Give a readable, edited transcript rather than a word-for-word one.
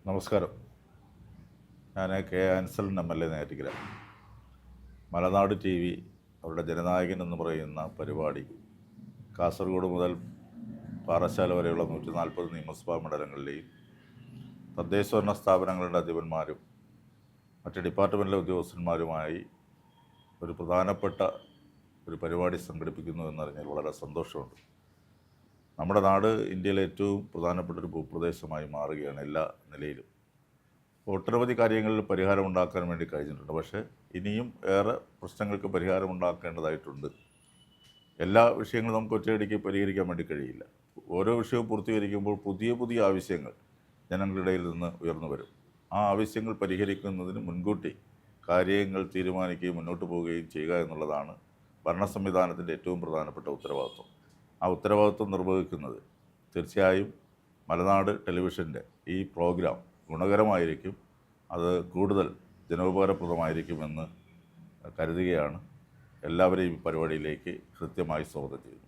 നമസ്കാരം. ഞാൻ K Ansalan MLA Neyyattinkara. മലനാട് TV അവരുടെ ജനനായകൻ എന്ന് പറയുന്ന പരിപാടി കാസർഗോഡ് മുതൽ പാറശാല വരെയുള്ള 140 നിയമസഭാ മണ്ഡലങ്ങളിലെയും തദ്ദേശഭരണ സ്ഥാപനങ്ങളുടെ അധിപന്മാരും മറ്റ് ഡിപ്പാർട്ട്മെൻറ്റിലെ ഉദ്യോഗസ്ഥന്മാരുമായി ഒരു പ്രധാനപ്പെട്ട ഒരു പരിപാടി സംഘടിപ്പിക്കുന്നു എന്നറിഞ്ഞാൽ വളരെ സന്തോഷമുണ്ട്. നമ്മുടെ നാട് ഇന്ത്യയിലെ ഏറ്റവും പ്രധാനപ്പെട്ട ഒരു ഭൂപ്രദേശമായി മാറുകയാണ് എല്ലാ നിലയിലും. ഒട്ടനവധി കാര്യങ്ങളിൽ പരിഹാരമുണ്ടാക്കാൻ വേണ്ടി കഴിഞ്ഞിട്ടുണ്ട്. പക്ഷേ ഇനിയും ഏറെ പ്രശ്നങ്ങൾക്ക് പരിഹാരമുണ്ടാക്കേണ്ടതായിട്ടുണ്ട്. എല്ലാ വിഷയങ്ങളും നമുക്ക് ഒറ്റയടിക്ക് പരിഹരിക്കാൻ വേണ്ടി കഴിയില്ല. ഓരോ വിഷയവും പൂർത്തീകരിക്കുമ്പോൾ പുതിയ പുതിയ ആവശ്യങ്ങൾ ജനങ്ങളുടെ ഇടയിൽ നിന്ന് ഉയർന്നു വരും. ആ ആവശ്യങ്ങൾ പരിഹരിക്കുന്നതിന് മുൻകൂട്ടി കാര്യങ്ങൾ തീരുമാനിക്കുകയും മുന്നോട്ട് പോവുകയും ചെയ്യുക എന്നുള്ളതാണ് ഭരണ സംവിധാനത്തിൻ്റെ ഏറ്റവും പ്രധാനപ്പെട്ട ഉത്തരവാദിത്വം. ആ ഉത്തരവാദിത്വം നിർവഹിക്കുന്നത് തീർച്ചയായും മലനാട് ടെലിവിഷൻ്റെ ഈ പ്രോഗ്രാം ഗുണകരമായിരിക്കും. അത് കൂടുതൽ ജനോപകാരപ്രദമായിരിക്കുമെന്ന് കരുതുകയാണ്. എല്ലാവരെയും ഈ പരിപാടിയിലേക്ക് കൃത്യമായി സ്വാഗതം ചെയ്യുന്നു.